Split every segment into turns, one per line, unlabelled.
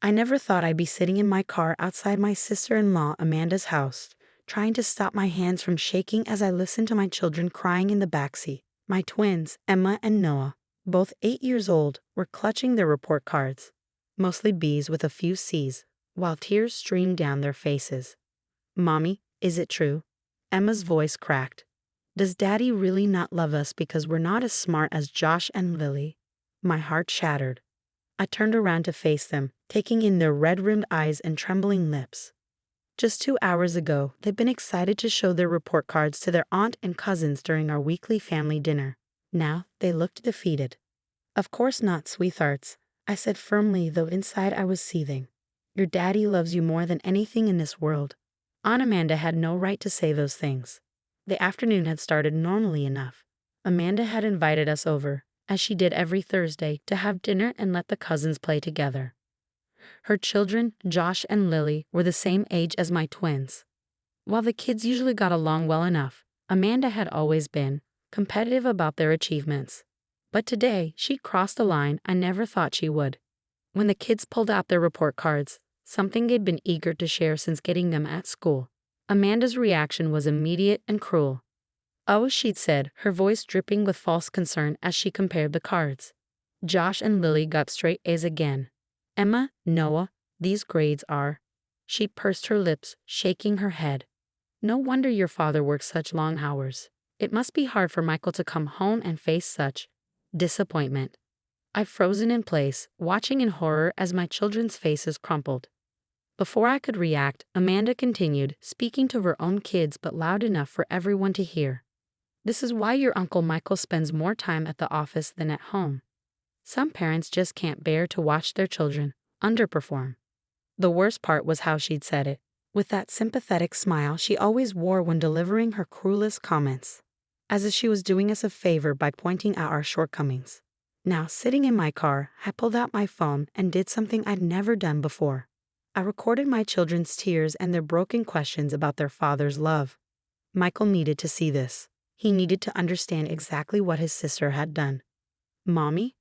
I never thought I'd be sitting in my car outside my sister-in-law Amanda's house, trying to stop my hands from shaking as I listened to my children crying in the backseat. My twins, Emma and Noah, both 8 years old, were clutching their report cards, mostly B's with a few C's, while tears streamed down their faces. "Mommy, is it true?" Emma's voice cracked. "Does Daddy really not love us because we're not as smart as Josh and Lily?" My heart shattered. I turned around to face them, taking in their red-rimmed eyes and trembling lips. Just 2 hours ago, they'd been excited to show their report cards to their aunt and cousins during our weekly family dinner. Now, they looked defeated. "Of course not, sweethearts," I said firmly, though inside I was seething. "Your daddy loves you more than anything in this world." Aunt Amanda had no right to say those things. The afternoon had started normally enough. Amanda had invited us over, as she did every Thursday, to have dinner and let the cousins play together. Her children, Josh and Lily, were the same age as my twins. While the kids usually got along well enough, Amanda had always been competitive about their achievements. But today, she crossed a line I never thought she would. When the kids pulled out their report cards, something they'd been eager to share since getting them at school, Amanda's reaction was immediate and cruel. "Oh," she'd said, her voice dripping with false concern as she compared the cards. "Josh and Lily got straight A's again. Emma, Noah, these grades are—" She pursed her lips, shaking her head. "No wonder your father works such long hours. It must be hard for Michael to come home and face such disappointment." I'd frozen in place, watching in horror as my children's faces crumpled. Before I could react, Amanda continued, speaking to her own kids but loud enough for everyone to hear. "This is why your Uncle Michael spends more time at the office than at home. Some parents just can't bear to watch their children underperform." The worst part was how she'd said it, with that sympathetic smile she always wore when delivering her cruelest comments, as if she was doing us a favor by pointing out our shortcomings. Now, sitting in my car, I pulled out my phone and did something I'd never done before. I recorded my children's tears and their broken questions about their father's love. Michael needed to see this. He needed to understand exactly what his sister had done. "Mommy?"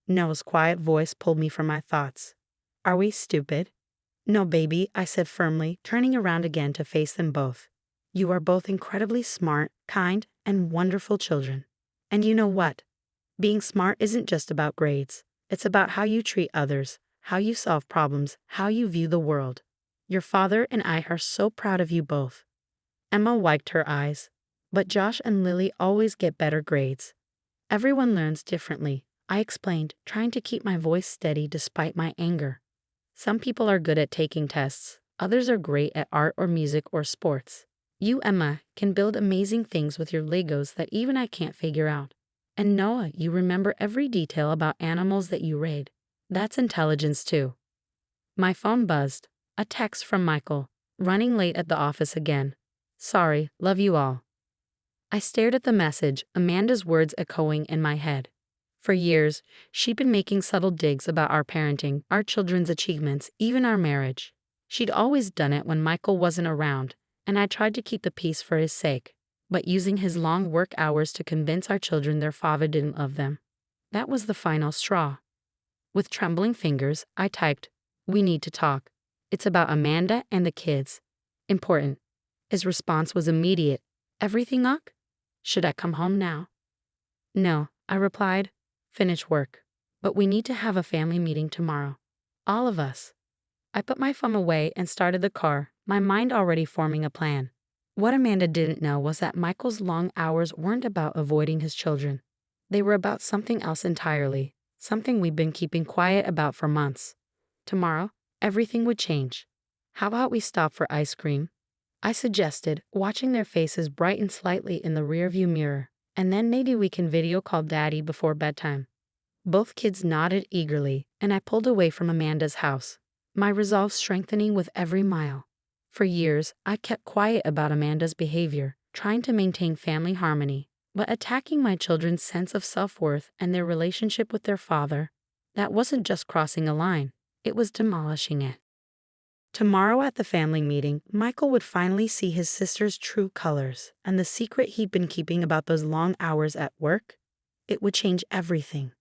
Noah's quiet voice pulled me from my thoughts. "Are we stupid?" "No, baby," I said firmly, turning around again to face them both. "You are both incredibly smart, kind, and wonderful children. And you know what? Being smart isn't just about grades. It's about how you treat others, how you solve problems, how you view the world. Your father and I are so proud of you both." Emma wiped her eyes. "But Josh and Lily always get better grades." "Everyone learns differently," I explained, trying to keep my voice steady despite my anger. "Some people are good at taking tests. Others are great at art or music or sports. You, Emma, can build amazing things with your Legos that even I can't figure out. And Noah, you remember every detail about animals that you raid. That's intelligence too." My phone buzzed. A text from Michael. "Running late at the office again. Sorry, love you all." I stared at the message, Amanda's words echoing in my head. For years, she'd been making subtle digs about our parenting, our children's achievements, even our marriage. She'd always done it when Michael wasn't around, and I tried to keep the peace for his sake, but using his long work hours to convince our children their father didn't love them. That was the final straw. With trembling fingers, I typed, "We need to talk. It's about Amanda and the kids. Important." His response was immediate. "Everything ok? Should I come home now?" "No," I replied. "Finish work. But we need to have a family meeting tomorrow. All of us." I put my phone away and started the car, my mind already forming a plan. What Amanda didn't know was that Michael's long hours weren't about avoiding his children. They were about something else entirely, something we'd been keeping quiet about for months. Tomorrow, everything would change. "How about we stop for ice cream?" I suggested, watching their faces brighten slightly in the rearview mirror. "And then maybe we can video call Daddy before bedtime." Both kids nodded eagerly, and I pulled away from Amanda's house, my resolve strengthening with every mile. For years, I kept quiet about Amanda's behavior, trying to maintain family harmony, but attacking my children's sense of self-worth and their relationship with their father, that wasn't just crossing a line, it was demolishing it. Tomorrow at the family meeting, Michael would finally see his sister's true colors, and the secret he'd been keeping about those long hours at work, it would change everything.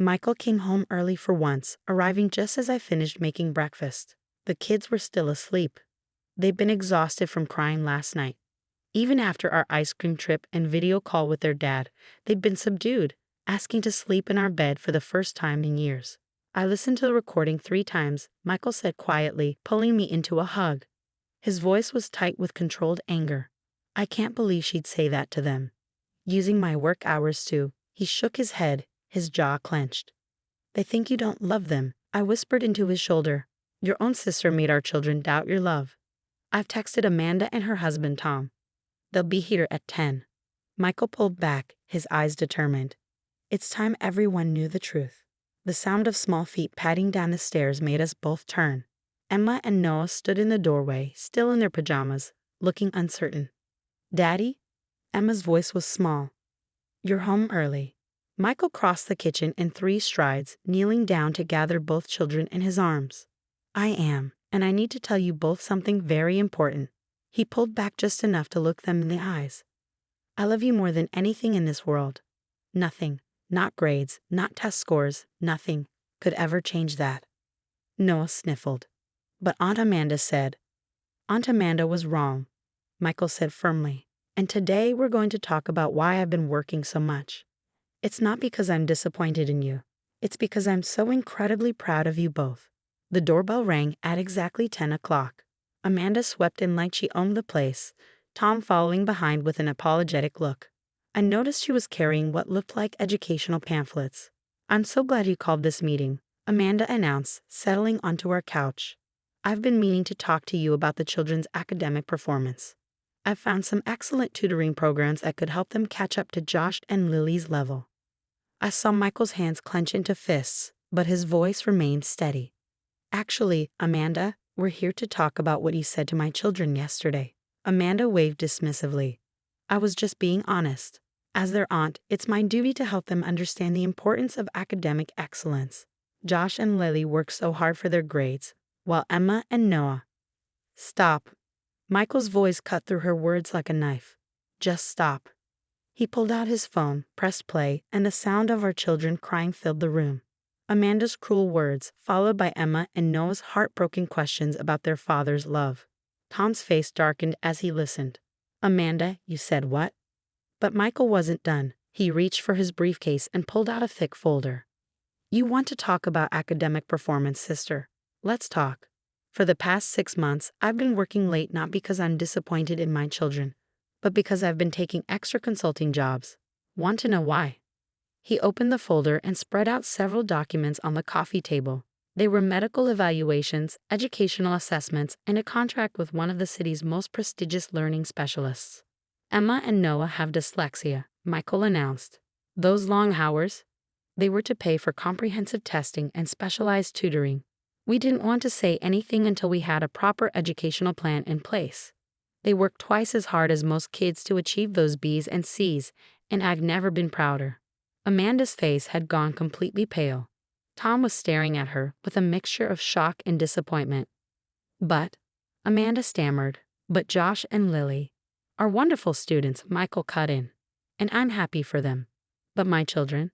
Michael came home early for once, arriving just as I finished making breakfast. The kids were still asleep. They'd been exhausted from crying last night. Even after our ice cream trip and video call with their dad, they'd been subdued, asking to sleep in our bed for the first time in years. I listened to the recording 3 times, Michael said quietly, pulling me into a hug. His voice was tight with controlled anger. I can't believe she'd say that to them. Using my work hours too. He shook his head, his jaw clenched. They think you don't love them, I whispered into his shoulder. Your own sister made our children doubt your love. I've texted Amanda and her husband Tom. They'll be here at 10. Michael pulled back, his eyes determined. It's time everyone knew the truth. The sound of small feet padding down the stairs made us both turn. Emma and Noah stood in the doorway, still in their pajamas, looking uncertain. Daddy? Emma's voice was small. You're home early. Michael crossed the kitchen in 3 strides, kneeling down to gather both children in his arms. I am, and I need to tell you both something very important. He pulled back just enough to look them in the eyes. I love you more than anything in this world. Nothing, not grades, not test scores, nothing, could ever change that. Noah sniffled. But Aunt Amanda said. Aunt Amanda was wrong, Michael said firmly. And today we're going to talk about why I've been working so much. It's not because I'm disappointed in you. It's because I'm so incredibly proud of you both. The doorbell rang at exactly 10 o'clock. Amanda swept in like she owned the place, Tom following behind with an apologetic look. I noticed she was carrying what looked like educational pamphlets. I'm so glad you called this meeting, Amanda announced, settling onto our couch. I've been meaning to talk to you about the children's academic performance. I've found some excellent tutoring programs that could help them catch up to Josh and Lily's level. I saw Michael's hands clench into fists, but his voice remained steady. Actually, Amanda, we're here to talk about what you said to my children yesterday. Amanda waved dismissively. I was just being honest. As their aunt, it's my duty to help them understand the importance of academic excellence. Josh and Lily work so hard for their grades, while Emma and Noah. Stop. Michael's voice cut through her words like a knife. Just stop. He pulled out his phone, pressed play, and the sound of our children crying filled the room. Amanda's cruel words, followed by Emma and Noah's heartbroken questions about their father's love. Tom's face darkened as he listened. Amanda, you said what? But Michael wasn't done. He reached for his briefcase and pulled out a thick folder. You want to talk about academic performance, sister? Let's talk. For the past 6 months, I've been working late not because I'm disappointed in my children, but because I've been taking extra consulting jobs. Want to know why? He opened the folder and spread out several documents on the coffee table. They were medical evaluations, educational assessments, and a contract with one of the city's most prestigious learning specialists. Emma and Noah have dyslexia, Michael announced. Those long hours? They were to pay for comprehensive testing and specialized tutoring. We didn't want to say anything until we had a proper educational plan in place. They work twice as hard as most kids to achieve those B's and C's, and I've never been prouder. Amanda's face had gone completely pale. Tom was staring at her with a mixture of shock and disappointment. But, Amanda stammered, but Josh and Lily are wonderful students, Michael cut in. And I'm happy for them. But my children?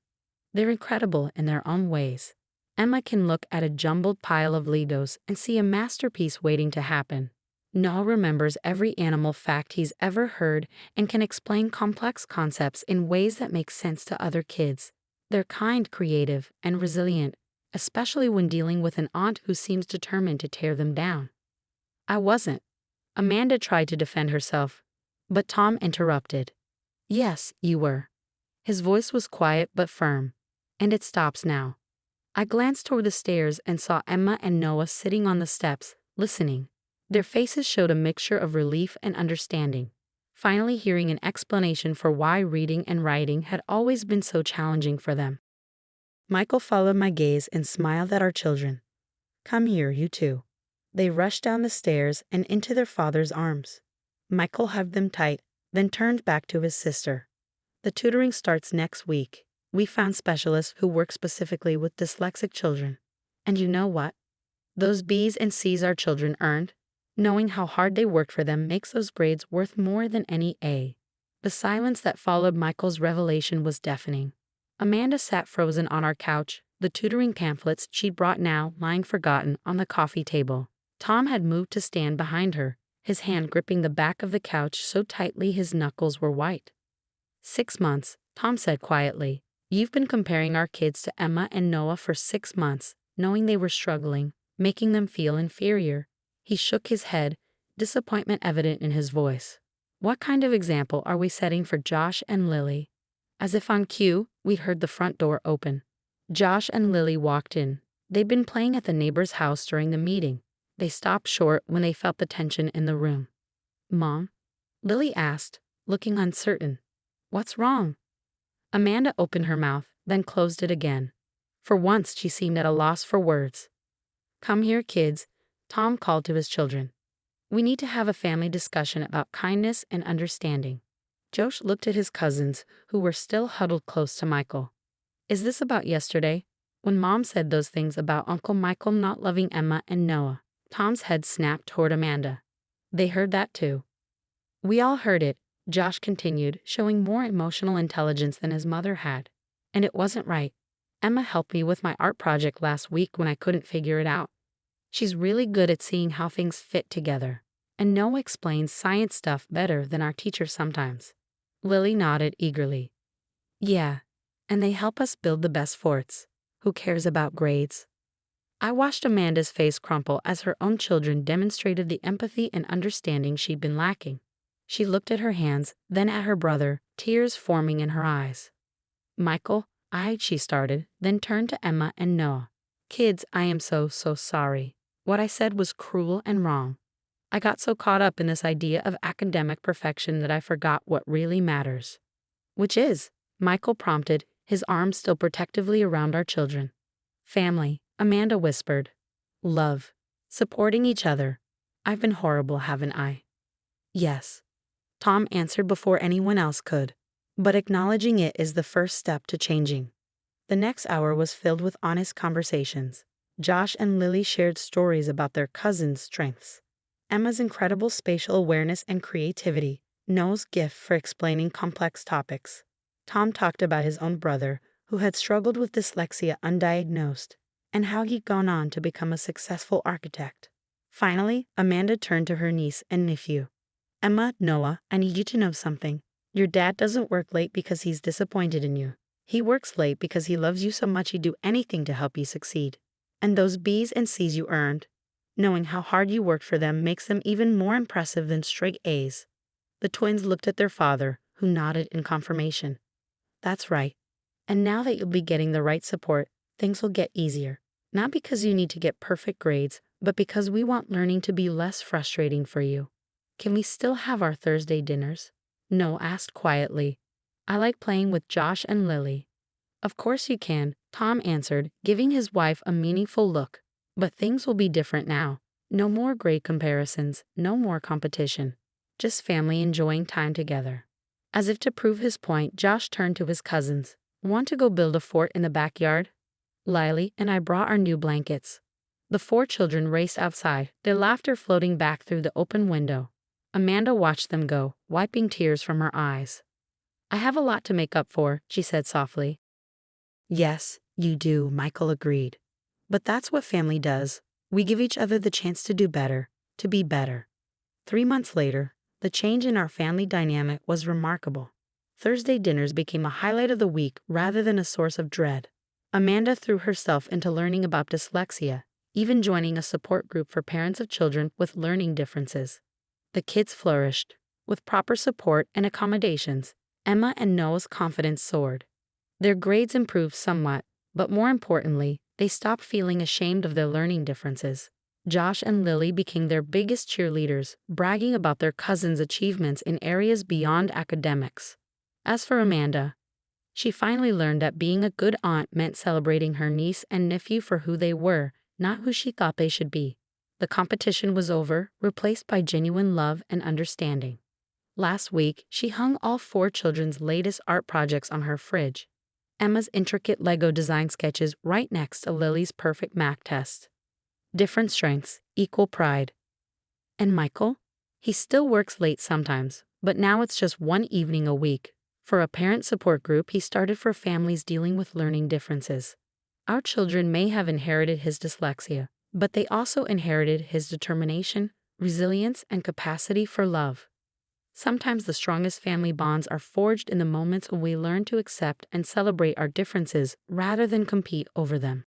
They're incredible in their own ways. Emma can look at a jumbled pile of Legos and see a masterpiece waiting to happen. Noah remembers every animal fact he's ever heard and can explain complex concepts in ways that make sense to other kids. They're kind, creative, and resilient, especially when dealing with an aunt who seems determined to tear them down. I wasn't. Amanda tried to defend herself, but Tom interrupted. Yes, you were. His voice was quiet but firm. And it stops now. I glanced toward the stairs and saw Emma and Noah sitting on the steps, listening. Their faces showed a mixture of relief and understanding, finally hearing an explanation for why reading and writing had always been so challenging for them. Michael followed my gaze and smiled at our children. Come here, you two. They rushed down the stairs and into their father's arms. Michael hugged them tight, then turned back to his sister. The tutoring starts next week. We found specialists who work specifically with dyslexic children. And you know what? Those B's and C's our children earned, knowing how hard they worked for them makes those grades worth more than any A. The silence that followed Michael's revelation was deafening. Amanda sat frozen on our couch, the tutoring pamphlets she'd brought now lying forgotten on the coffee table. Tom had moved to stand behind her, his hand gripping the back of the couch so tightly his knuckles were white. 6 months, Tom said quietly. You've been comparing our kids to Emma and Noah for 6 months, knowing they were struggling, making them feel inferior. He shook his head, disappointment evident in his voice. What kind of example are we setting for Josh and Lily? As if on cue, we heard the front door open. Josh and Lily walked in. They'd been playing at the neighbor's house during the meeting. They stopped short when they felt the tension in the room. Mom? Lily asked, looking uncertain. What's wrong? Amanda opened her mouth, then closed it again. For once she seemed at a loss for words. Come here, kids, Tom called to his children. We need to have a family discussion about kindness and understanding. Josh looked at his cousins, who were still huddled close to Michael. Is this about yesterday? When Mom said those things about Uncle Michael not loving Emma and Noah, Tom's head snapped toward Amanda. They heard that too. We all heard it, Josh continued, showing more emotional intelligence than his mother had. And it wasn't right. Emma helped me with my art project last week when I couldn't figure it out. She's really good at seeing how things fit together. And Noah explains science stuff better than our teacher sometimes. Lily nodded eagerly. Yeah, and they help us build the best forts. Who cares about grades? I watched Amanda's face crumple as her own children demonstrated the empathy and understanding she'd been lacking. She looked at her hands, then at her brother, tears forming in her eyes. Michael, she started, then turned to Emma and Noah. Kids, I am so sorry. What I said was cruel and wrong. I got so caught up in this idea of academic perfection that I forgot what really matters. Which is, Michael prompted, his arms still protectively around our children. Family, Amanda whispered. Love. Supporting each other. I've been horrible, haven't I? Yes. Tom answered before anyone else could. But acknowledging it is the first step to changing. The next hour was filled with honest conversations. Josh and Lily shared stories about their cousins' strengths. Emma's incredible spatial awareness and creativity, Noah's gift for explaining complex topics. Tom talked about his own brother, who had struggled with dyslexia undiagnosed, and how he'd gone on to become a successful architect. Finally, Amanda turned to her niece and nephew. Emma, Noah, I need you to know something. Your dad doesn't work late because he's disappointed in you. He works late because he loves you so much he'd do anything to help you succeed. And those B's and C's you earned, knowing how hard you worked for them makes them even more impressive than straight A's. The twins looked at their father, who nodded in confirmation. That's right. And now that you'll be getting the right support, things will get easier. Not because you need to get perfect grades, but because we want learning to be less frustrating for you. Can we still have our Thursday dinners? Noah asked quietly. I like playing with Josh and Lily. Of course you can, Tom answered, giving his wife a meaningful look. But things will be different now. No more grade comparisons, no more competition. Just family enjoying time together. As if to prove his point, Josh turned to his cousins. Want to go build a fort in the backyard? Lily and I brought our new blankets. The 4 children raced outside, their laughter floating back through the open window. Amanda watched them go, wiping tears from her eyes. I have a lot to make up for, she said softly. Yes, you do, Michael agreed. But that's what family does. We give each other the chance to do better, to be better. 3 months later, the change in our family dynamic was remarkable. Thursday dinners became a highlight of the week rather than a source of dread. Amanda threw herself into learning about dyslexia, even joining a support group for parents of children with learning differences. The kids flourished. With proper support and accommodations, Emma and Noah's confidence soared. Their grades improved somewhat, but more importantly, they stopped feeling ashamed of their learning differences. Josh and Lily became their biggest cheerleaders, bragging about their cousins' achievements in areas beyond academics. As for Amanda, she finally learned that being a good aunt meant celebrating her niece and nephew for who they were, not who she thought they should be. The competition was over, replaced by genuine love and understanding. Last week, she hung all 4 children's latest art projects on her fridge. Emma's intricate Lego design sketches right next to Lily's perfect math test. Different strengths, equal pride. And Michael? He still works late sometimes, but now it's just one evening a week. For a parent support group he started for families dealing with learning differences. Our children may have inherited his dyslexia, but they also inherited his determination, resilience, and capacity for love. Sometimes the strongest family bonds are forged in the moments when we learn to accept and celebrate our differences rather than compete over them.